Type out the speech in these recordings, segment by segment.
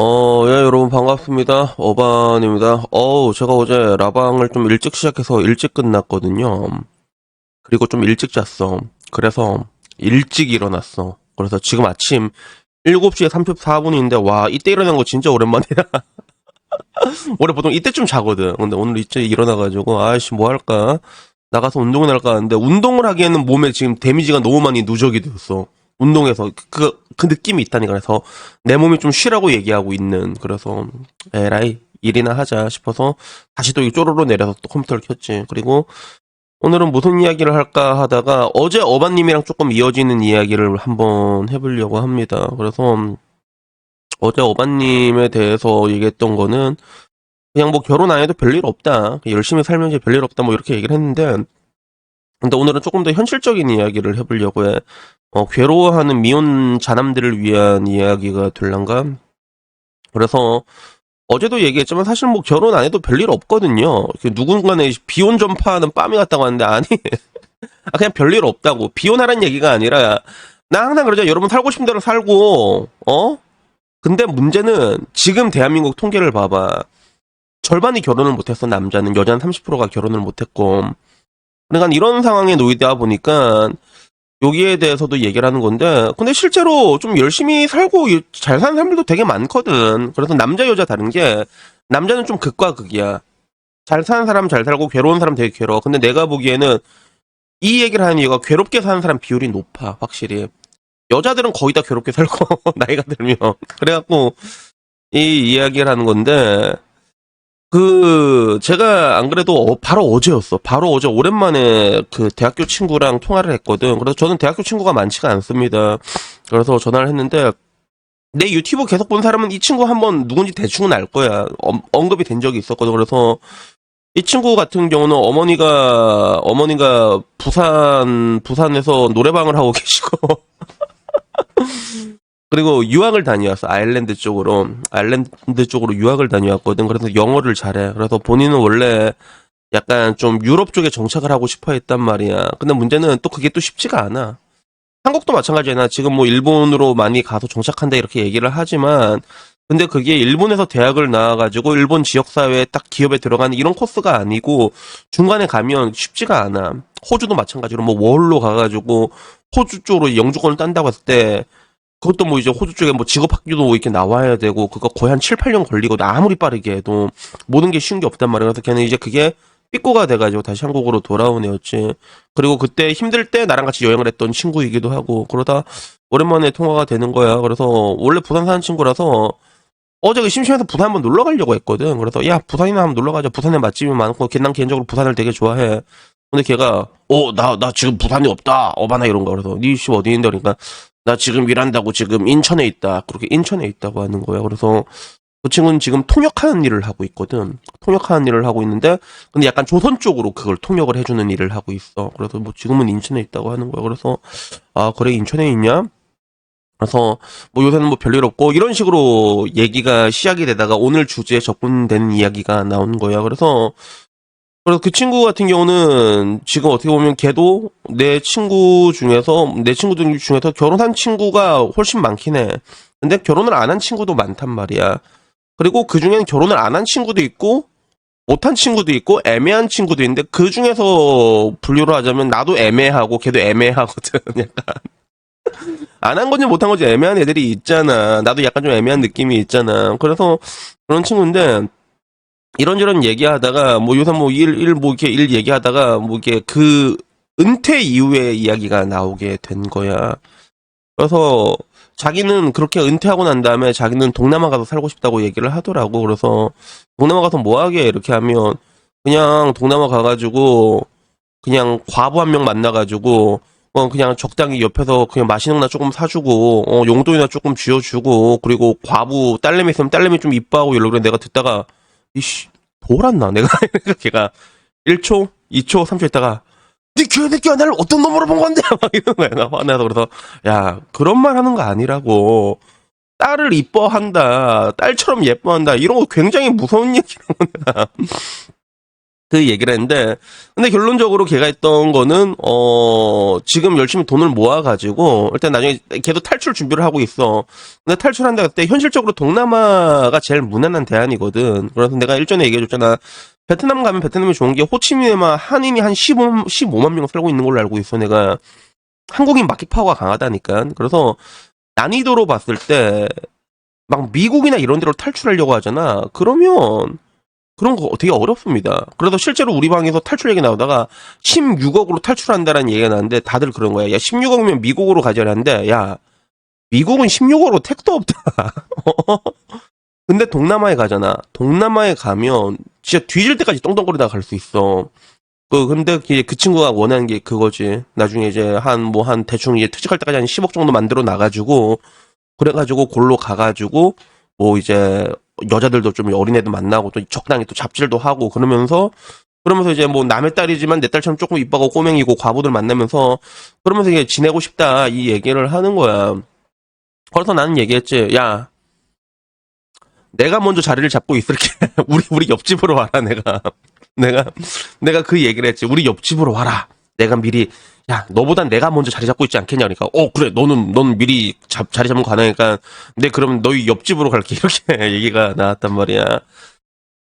예, 여러분 반갑습니다. 어반입니다. 제가 어제 라방을 좀 일찍 시작해서 일찍 끝났거든요. 그리고 좀 일찍 잤어. 그래서 일찍 일어났어. 그래서 지금 아침 7시에 34분인데, 와, 이때 일어난 거 진짜 오랜만이야. 원래 보통 이때쯤 자거든. 근데 오늘 이때 일어나가지고, 아이씨, 뭐 할까? 나가서 운동을 할까 하는데, 운동을 하기에는 몸에 지금 데미지가 너무 많이 누적이 되었어. 운동에서. 그 느낌이 있다니까. 그래서 내 몸이 좀 쉬라고 얘기하고 있는. 그래서, 에라이, 일이나 하자 싶어서 다시 또 쪼로로 내려서 또 컴퓨터를 켰지. 그리고 오늘은 무슨 이야기를 할까 하다가 어제 어반님이랑 조금 이어지는 이야기를 한번 해보려고 합니다. 그래서 어제 어반님에 대해서 얘기했던 거는 그냥 뭐 결혼 안 해도 별일 없다. 열심히 살면 이제 별일 없다. 뭐 이렇게 얘기를 했는데, 근데 오늘은 조금 더 현실적인 이야기를 해보려고 해. 괴로워하는 미혼 자남들을 위한 이야기가 될란가? 그래서 어제도 얘기했지만 사실 뭐 결혼 안 해도 별일 없거든요. 누군가는 비혼 전파하는 빰이 같다고 하는데 아니, 그냥 별일 없다고. 비혼하라는 얘기가 아니라 나 항상 그러죠. 여러분 살고 싶은 대로 살고, 근데 문제는 지금 대한민국 통계를 봐봐. 절반이 결혼을 못했어, 남자는. 여자는 30%가 결혼을 못했고. 그러니까 이런 상황에 놓이다 보니까 여기에 대해서도 얘기를 하는 건데, 근데 실제로 좀 열심히 살고 잘 사는 사람들도 되게 많거든. 그래서 남자 여자 다른 게, 남자는 좀 극과 극이야. 잘 사는 사람 잘 살고 괴로운 사람 되게 괴로워. 근데 내가 보기에는 이 얘기를 하는 이유가 괴롭게 사는 사람 비율이 높아, 확실히. 여자들은 거의 다 괴롭게 살고 나이가 들면. 그래갖고 이 이야기를 하는 건데, 제가 안 그래도 바로 어제였어. 바로 어제 오랜만에 그 대학교 친구랑 통화를 했거든. 그래서 저는 대학교 친구가 많지가 않습니다. 그래서 전화를 했는데, 내 유튜브 계속 본 사람은 이 친구 한번 누군지 대충은 알 거야. 언급이 된 적이 있었거든. 그래서 이 친구 같은 경우는 어머니가 부산에서 노래방을 하고 계시고, 그리고 유학을 다녀왔어. 아일랜드 쪽으로 유학을 다녀왔거든. 그래서 영어를 잘해. 그래서 본인은 원래 약간 좀 유럽 쪽에 정착을 하고 싶어 했단 말이야. 근데 문제는 또 그게 또 쉽지가 않아. 한국도 마찬가지야. 지금 뭐 일본으로 많이 가서 정착한다 이렇게 얘기를 하지만, 근데 그게 일본에서 대학을 나와가지고 일본 지역사회에 딱 기업에 들어가는 이런 코스가 아니고 중간에 가면 쉽지가 않아. 호주도 마찬가지로 뭐 워홀로 가가지고 호주 쪽으로 영주권을 딴다고 했을 때, 그것도 뭐 이제 호주 쪽에 뭐 직업학교도 이렇게 나와야 되고, 그거 거의 한 7, 8년 걸리거든. 아무리 빠르게 해도. 모든 게 쉬운 게 없단 말이야. 그래서 걔는 이제 그게 삐꼬가 돼가지고 다시 한국으로 돌아온 애였지. 그리고 그때 힘들 때 나랑 같이 여행을 했던 친구이기도 하고, 그러다 오랜만에 통화가 되는 거야. 그래서 원래 부산 사는 친구라서 어제 그 심심해서 부산 한번 놀러 가려고 했거든. 그래서 야, 부산이나 한번 놀러 가자. 부산에 맛집이 많고, 난 개인적으로 부산을 되게 좋아해. 근데 걔가 나 지금 부산에 없다. 어바나 이런 거. 그래서 니 씨 어디 있는데? 그러니까 나 지금 일한다고 지금 인천에 있다. 그렇게 인천에 있다고 하는 거야. 그래서 그 친구는 지금 통역하는 일을 하고 있거든. 통역하는 일을 하고 있는데, 근데 약간 조선 쪽으로 그걸 통역을 해주는 일을 하고 있어. 그래서 뭐 지금은 인천에 있다고 하는 거야. 그래서 아, 그래, 인천에 있냐? 그래서 뭐 요새는 뭐 별일 없고 이런 식으로 얘기가 시작이 되다가 오늘 주제에 접근되는 이야기가 나온 거야. 그래서 그 친구 같은 경우는 지금 어떻게 보면 걔도 내 친구들 중에서 결혼한 친구가 훨씬 많긴 해. 근데 결혼을 안 한 친구도 많단 말이야. 그리고 그 중에는 결혼을 안 한 친구도 있고 못한 친구도 있고 애매한 친구도 있는데, 그 중에서 분류를 하자면 나도 애매하고 걔도 애매하거든. 약간 안 한 건지 못한 건지 애매한 애들이 있잖아. 나도 약간 좀 애매한 느낌이 있잖아. 그래서 그런 친구인데, 이런저런 얘기하다가 뭐 요새 뭐 뭐 이렇게 일 얘기하다가 뭐 이게 그 은퇴 이후의 이야기가 나오게 된 거야. 그래서 자기는 그렇게 은퇴하고 난 다음에 자기는 동남아 가서 살고 싶다고 얘기를 하더라고. 그래서 동남아 가서 뭐 하게 이렇게 하면, 그냥 동남아 가가지고 그냥 과부 한 명 만나가지고 그냥 적당히 옆에서 그냥 맛있는 거나 조금 사주고, 용돈이나 조금 쥐어주고, 그리고 과부 딸내미 있으면 딸내미 좀 이뻐하고 이러고. 그래. 내가 듣다가 이씨 돌았나 내가. 걔가 1초 2초 3초 있다가 니 개새끼야 나를 어떤 놈으로 본 건데 막 이런 거야. 나 화나서. 그래서 야, 그런 말 하는 거 아니라고. 딸을 이뻐한다, 딸처럼 예뻐한다, 이런 거 굉장히 무서운 얘기라고. 내가 그 얘기를 했는데, 근데 결론적으로 걔가 했던 거는, 지금 열심히 돈을 모아가지고, 일단 나중에 걔도 탈출 준비를 하고 있어. 근데 탈출한다 그때 현실적으로 동남아가 제일 무난한 대안이거든. 그래서 내가 일전에 얘기해줬잖아. 베트남 가면 베트남이 좋은 게 호치민에만 한인이 한 15만 명 살고 있는 걸로 알고 있어. 내가 한국인 마켓 파워가 강하다니까. 그래서 난이도로 봤을 때, 막 미국이나 이런 데로 탈출하려고 하잖아. 그러면, 그런 거 되게 어렵습니다. 그래서 실제로 우리 방에서 탈출 얘기 나오다가 16억으로 탈출한다라는 얘기가 나왔는데 다들 그런 거야. 야, 16억이면 미국으로 가자라는데, 야, 미국은 16억으로 택도 없다. 근데 동남아에 가잖아. 동남아에 가면 진짜 뒤질 때까지 떵떵거리다가 갈 수 있어. 근데 그 친구가 원하는 게 그거지. 나중에 이제 한 대충 이제 퇴직할 때까지 한 10억 정도 만들어 놔가지고, 그래가지고 골로 가가지고, 뭐 이제 여자들도 좀 어린애도 만나고 또 적당히 또 잡질도 하고 그러면서 이제 뭐 남의 딸이지만 내 딸처럼 조금 이뻐하고 꼬맹이고 과부들 만나면서 그러면서 이게 지내고 싶다 이 얘기를 하는 거야. 그래서 나는 얘기했지. 야, 내가 먼저 자리를 잡고 있을게. 우리 옆집으로 와라. 내가 내가 그 얘기를 했지. 우리 옆집으로 와라. 내가 미리 야, 너보단 내가 먼저 자리 잡고 있지 않겠냐. 그러니까 그래. 너는 미리 자리 잡는 거 가능하니까 네, 그럼 너희 옆집으로 갈게. 이렇게 얘기가 나왔단 말이야.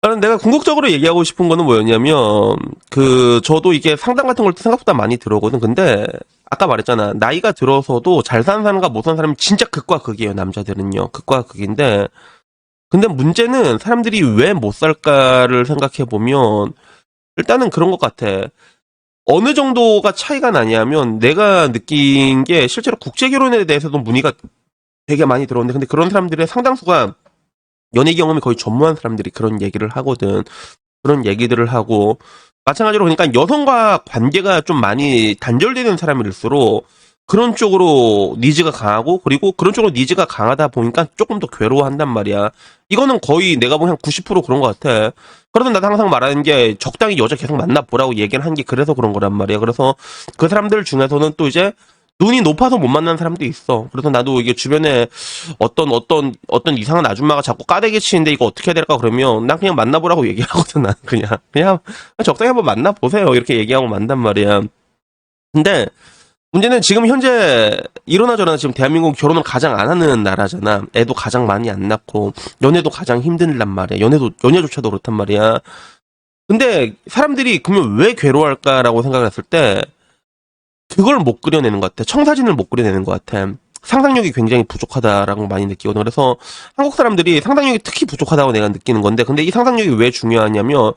나는 내가 궁극적으로 얘기하고 싶은 거는 뭐였냐면, 저도 이게 상담 같은 걸 생각보다 많이 들어오거든. 근데, 아까 말했잖아. 나이가 들어서도 잘 사는 사람과 못 사는 사람이 진짜 극과 극이에요, 남자들은요. 극과 극인데, 근데 문제는 사람들이 왜 못 살까를 생각해보면, 일단은 그런 것 같아. 어느 정도가 차이가 나냐면, 내가 느낀 게 실제로 국제결혼에 대해서도 문의가 되게 많이 들어오는데, 근데 그런 사람들의 상당수가 연애 경험이 거의 전무한 사람들이 그런 얘기를 하거든. 그런 얘기들을 하고, 마찬가지로 그러니까 여성과 관계가 좀 많이 단절되는 사람일수록 그런 쪽으로 니즈가 강하고, 그리고 그런 쪽으로 니즈가 강하다 보니까 조금 더 괴로워한단 말이야. 이거는 거의 내가 보면 한 90% 그런 것 같아. 그래서 나도 항상 말하는 게 적당히 여자 계속 만나보라고 얘기를 한 게 그래서 그런 거란 말이야. 그래서 그 사람들 중에서는 또 이제 눈이 높아서 못 만나는 사람도 있어. 그래서 나도 이게 주변에 어떤 이상한 아줌마가 자꾸 까대기 치는데 이거 어떻게 해야 될까 그러면 난 그냥 만나보라고 얘기하거든. 난 그냥 적당히 한번 만나보세요. 이렇게 얘기하고 만단 말이야. 근데 문제는 지금 현재 이러나 저러나 지금 대한민국 결혼을 가장 안 하는 나라잖아. 애도 가장 많이 안 낳고 연애도 가장 힘든란 말이야. 연애조차도 그렇단 말이야. 근데 사람들이 그러면 왜 괴로워할까라고 생각을 했을 때 그걸 못 그려내는 것 같아. 청사진을 못 그려내는 것 같아. 상상력이 굉장히 부족하다라고 많이 느끼거든. 그래서 한국 사람들이 상상력이 특히 부족하다고 내가 느끼는 건데, 근데 이 상상력이 왜 중요하냐면,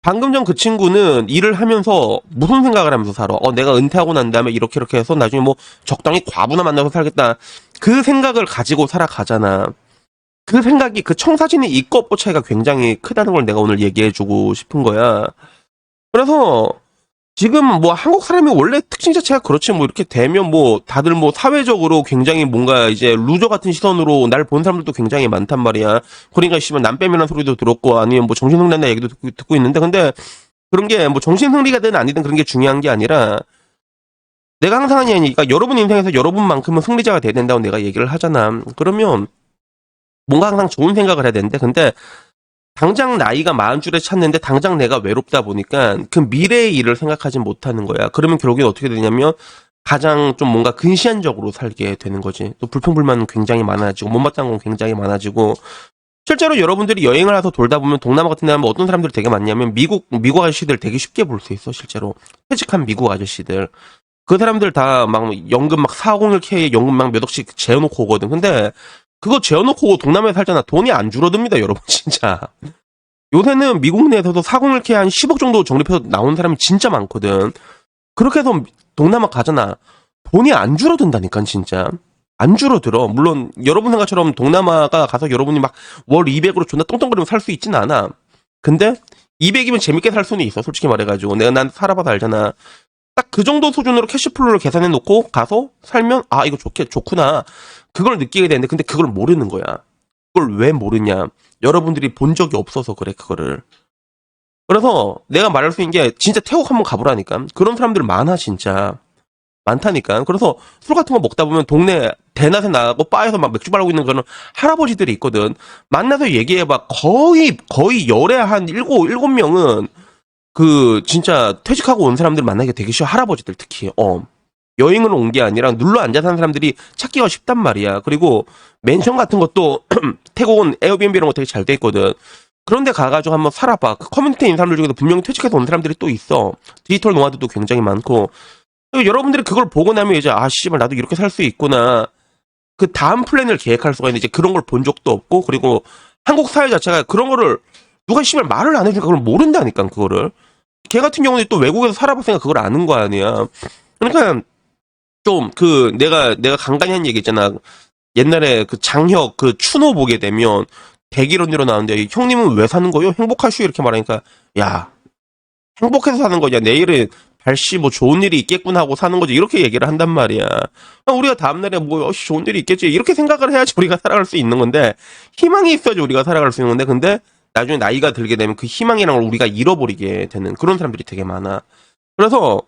방금 전 그 친구는 일을 하면서 무슨 생각을 하면서 살아? 내가 은퇴하고 난 다음에 이렇게 해서 나중에 뭐 적당히 과부나 만나서 살겠다. 그 생각을 가지고 살아가잖아. 그 생각이, 그 청사진의 있고 없고 차이가 굉장히 크다는 걸 내가 오늘 얘기해주고 싶은 거야. 그래서, 지금 뭐 한국 사람이 원래 특징 자체가 그렇지 뭐 이렇게 되면 뭐 다들 뭐 사회적으로 굉장히 뭔가 이제 루저 같은 시선으로 날 본 사람들도 굉장히 많단 말이야. 그러니까 씨발 남 빼면한 소리도 들었고 아니면 뭐 정신승리한다 얘기도 듣고 있는데 근데 그런 게 뭐 정신승리가 되든 아니든 그런 게 중요한 게 아니라 내가 항상 하는 얘기니까 여러분 인생에서 여러분만큼은 승리자가 돼야 된다고 내가 얘기를 하잖아. 그러면 뭔가 항상 좋은 생각을 해야 되는데 근데 당장 나이가 40줄에 찼는데 당장 내가 외롭다 보니까 그 미래의 일을 생각하지 못하는 거야. 그러면 결국엔 어떻게 되냐면 가장 좀 뭔가 근시안적으로 살게 되는 거지. 또 불평불만은 굉장히 많아지고 못마땅한 건 굉장히 많아지고 실제로 여러분들이 여행을 해서 돌다 보면 동남아 같은 데 하면 어떤 사람들이 되게 많냐면 미국 아저씨들 되게 쉽게 볼 수 있어. 실제로 퇴직한 미국 아저씨들 그 사람들 다 막 연금 막 401k 연금 막 몇 억씩 재워놓고 오거든. 근데 그거 재워놓고 동남아에 살잖아. 돈이 안 줄어듭니다, 여러분, 진짜. 요새는 미국 내에서도 401k 한 10억 정도 적립해서 나온 사람이 진짜 많거든. 그렇게 해서 동남아 가잖아. 돈이 안 줄어든다니까, 진짜. 안 줄어들어. 물론, 여러분 생각처럼 동남아가 가서 여러분이 막 월 200으로 존나 똥똥거리면 살 수 있진 않아. 근데, 200이면 재밌게 살 수는 있어, 솔직히 말해가지고. 내가 난 살아봐서 알잖아. 딱 그 정도 수준으로 캐시플로우를 계산해 놓고 가서 살면, 이거 좋구나. 그걸 느끼게 되는데, 근데 그걸 모르는 거야. 그걸 왜 모르냐. 여러분들이 본 적이 없어서 그래, 그거를. 그래서 내가 말할 수 있는 게 진짜 태국 한번 가보라니까. 그런 사람들 많아, 진짜. 많다니까. 그래서 술 같은 거 먹다 보면 동네 대낮에 나가고 바에서 막 맥주 바르고 있는 그런 할아버지들이 있거든. 만나서 얘기해봐. 거의 열에 한 일곱 명은 진짜 퇴직하고 온 사람들 만나기가 되게 쉬워. 할아버지들 특히. 여행을 온 게 아니라 눌러 앉아 사는 사람들이 찾기가 쉽단 말이야. 그리고 맨션 같은 것도 태국은 에어비앤비 이런 거 되게 잘 돼 있거든. 그런데 가가지고 한번 살아봐. 그 커뮤니티에 있는 사람들 중에도 분명히 퇴직해서 온 사람들이 또 있어. 디지털 노마드도 굉장히 많고. 여러분들이 그걸 보고 나면 이제 씨발 나도 이렇게 살 수 있구나. 그 다음 플랜을 계획할 수가 있는데 이제 그런 걸 본 적도 없고, 그리고 한국 사회 자체가 그런 거를 누가 씨발 말을 안 해주니까 그걸 모른다니까. 그거를 걔 같은 경우는 또 외국에서 살아봤으니까 그걸 아는 거 아니야. 그러니까 좀 내가 간간히 한 얘기 있잖아. 옛날에 그 장혁 그 추노 보게 되면 대길 언니로 나오는데 형님은 왜 사는 거요? 행복하슈 이렇게 말하니까 야 행복해서 사는 거냐, 내일은 발씨 뭐 좋은 일이 있겠구나 하고 사는 거지, 이렇게 얘기를 한단 말이야. 우리가 다음날에 뭐 좋은 일이 있겠지 이렇게 생각을 해야지 우리가 살아갈 수 있는 건데, 희망이 있어야지 우리가 살아갈 수 있는 건데, 근데 나중에 나이가 들게 되면 그 희망이란 걸 우리가 잃어버리게 되는 그런 사람들이 되게 많아. 그래서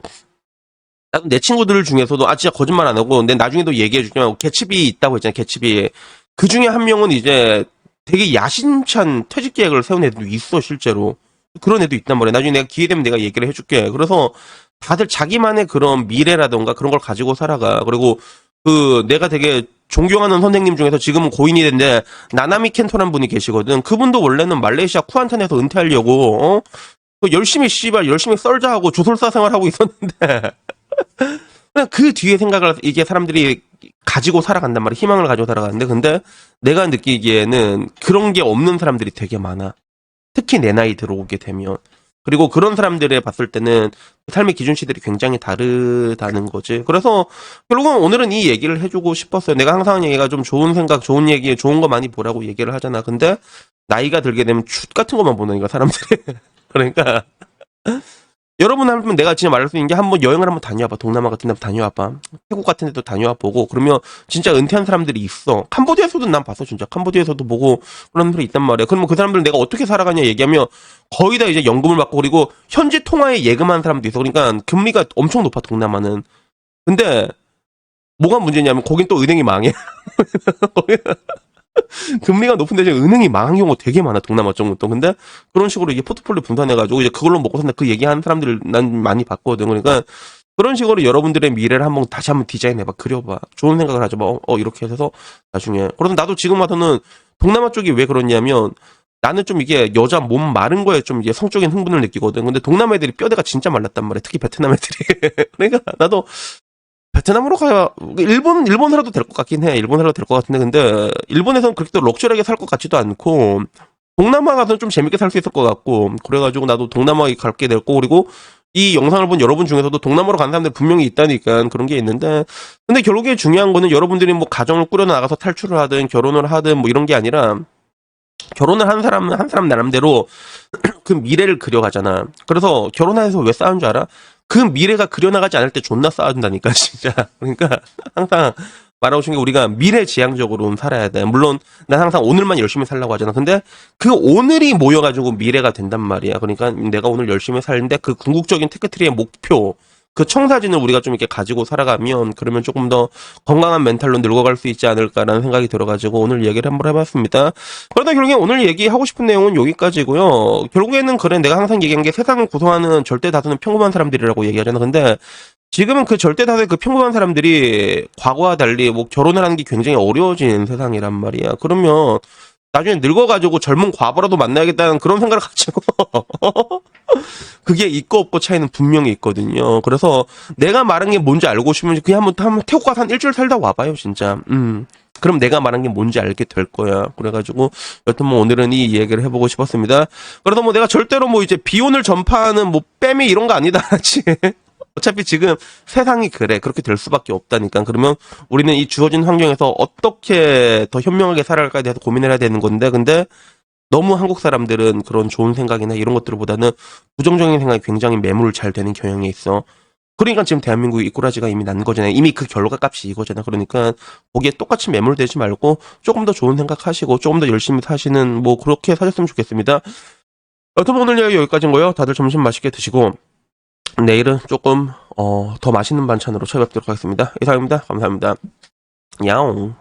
내 친구들 중에서도 진짜 거짓말 안 하고, 근데 나중에도 얘기해주면 개츠비 있다고 했잖아. 개츠비 그 중에 한 명은 이제 되게 야심찬 퇴직 계획을 세운 애들도 있어. 실제로 그런 애도 있단 말이야. 나중에 내가 기회 되면 내가 얘기를 해줄게. 그래서 다들 자기만의 그런 미래라던가 그런 걸 가지고 살아가. 그리고 내가 되게 존경하는 선생님 중에서 지금은 고인이 됐는데 나나미 켄토란 분이 계시거든. 그분도 원래는 말레이시아 쿠안탄에서 은퇴하려고 열심히 썰자 하고 조솔사 생활하고 있었는데 그냥 그 뒤에 생각을 이게 사람들이 가지고 살아간단 말이야. 희망을 가지고 살아가는데, 근데 내가 느끼기에는 그런 게 없는 사람들이 되게 많아. 특히 내 나이 들어오게 되면. 그리고 그런 사람들에 봤을 때는 삶의 기준치들이 굉장히 다르다는 거지. 그래서 결국은 오늘은 이 얘기를 해주고 싶었어요. 내가 항상 하는 얘기가 좀 좋은 생각, 좋은 얘기, 좋은 거 많이 보라고 얘기를 하잖아. 근데 나이가 들게 되면 슛 같은 것만 보는 거야, 사람들이. 그러니까 여러분 하면 내가 진짜 말할 수 있는 게 한번 여행을 한번 다녀와봐. 동남아 같은 데 다녀와봐. 태국 같은 데도 다녀와 보고, 그러면 진짜 은퇴한 사람들이 있어. 캄보디아에서도 난 봤어. 진짜 캄보디아에서도 보고 그런 사람들이 있단 말이야. 그러면 그 사람들은 내가 어떻게 살아가냐 얘기하면 거의 다 이제 연금을 받고, 그리고 현지 통화에 예금한 사람도 있어. 그러니까 금리가 엄청 높아, 동남아는. 근데 뭐가 문제냐면 거긴 또 은행이 망해. 금리가 높은데 이제 은행이 망한 경우가 되게 많아, 동남아 쪽은 또. 근데 그런 식으로 이게 포트폴리오 분산해가지고 이제 그걸로 먹고 산다, 그 얘기하는 사람들을 난 많이 봤거든. 그러니까 그런 식으로 여러분들의 미래를 다시 한번 디자인해봐, 그려봐, 좋은 생각을 하자. 이렇게 해서 나중에. 그래서 나도 지금 와서는 동남아 쪽이 왜 그러냐면, 나는 좀 이게 여자 몸 마른 거에 좀 이게 성적인 흥분을 느끼거든. 근데 동남아 애들이 뼈대가 진짜 말랐단 말이야. 특히 베트남 애들이. 그러니까 나도 베트남으로 가야, 일본 살아도 될 것 같긴 해. 일본 살아도 될 것 같은데, 근데 일본에서는 그렇게 또 럭셔리하게 살 것 같지도 않고, 동남아 가서는 좀 재밌게 살 수 있을 것 같고, 그래가지고 나도 동남아에 갈게 될 거고, 그리고 이 영상을 본 여러분 중에서도 동남아로 간 사람들 분명히 있다니까 그런 게 있는데, 근데 결국에 중요한 거는 여러분들이 뭐 가정을 꾸려 나가서 탈출을 하든 결혼을 하든 뭐 이런 게 아니라, 결혼을 한 사람 나름대로 그 미래를 그려가잖아. 그래서 결혼해서 왜 싸운 줄 알아? 그 미래가 그려나가지 않을 때 존나 싸워준다니까, 진짜. 그러니까 항상 말하고 싶은 게, 우리가 미래지향적으로 살아야 돼. 물론 난 항상 오늘만 열심히 살려고 하잖아. 근데 그 오늘이 모여가지고 미래가 된단 말이야. 그러니까 내가 오늘 열심히 살는데 그 궁극적인 테크트리의 목표, 그 청사진을 우리가 좀 이렇게 가지고 살아가면, 그러면 조금 더 건강한 멘탈로 늙어갈 수 있지 않을까라는 생각이 들어가지고 오늘 얘기를 한번 해봤습니다. 그러다 결국에 오늘 얘기하고 싶은 내용은 여기까지고요. 결국에는 그래, 내가 항상 얘기한 게 세상을 구성하는 절대 다수는 평범한 사람들이라고 얘기하잖아. 근데 지금은 그 절대 다수의 그 평범한 사람들이 과거와 달리 뭐 결혼을 하는 게 굉장히 어려워진 세상이란 말이야. 그러면 나중에 늙어가지고 젊은 과부라도 만나야겠다는 그런 생각을 가지고 그게 있고 없고 차이는 분명히 있거든요. 그래서 내가 말한 게 뭔지 알고 싶으면 그냥 한번 태국 가서 한 일주일 살다 와봐요, 진짜. 그럼 내가 말한 게 뭔지 알게 될 거야. 그래가지고 여튼 뭐 오늘은 이 얘기를 해보고 싶었습니다. 그래도 뭐 내가 절대로 뭐 이제 비혼을 전파하는 뭐 빼미 이런 거 아니다, 알았지? 어차피 지금 세상이 그래. 그렇게 될 수밖에 없다니까. 그러면 우리는 이 주어진 환경에서 어떻게 더 현명하게 살아갈까에 대해서 고민을 해야 되는 건데, 근데 너무 한국 사람들은 그런 좋은 생각이나 이런 것들보다는 부정적인 생각이 굉장히 매몰 잘 되는 경향이 있어. 그러니까 지금 대한민국이 이 꼬라지가 이미 난 거잖아요. 이미 그 결과값이 이거잖아. 그러니까 거기에 똑같이 매몰되지 말고 조금 더 좋은 생각하시고 조금 더 열심히 사시는, 뭐 그렇게 사셨으면 좋겠습니다. 여튼 오늘 이야기 여기까지인고요. 다들 점심 맛있게 드시고 내일은 조금 더 맛있는 반찬으로 찾아뵙도록 하겠습니다. 이상입니다. 감사합니다. 야옹.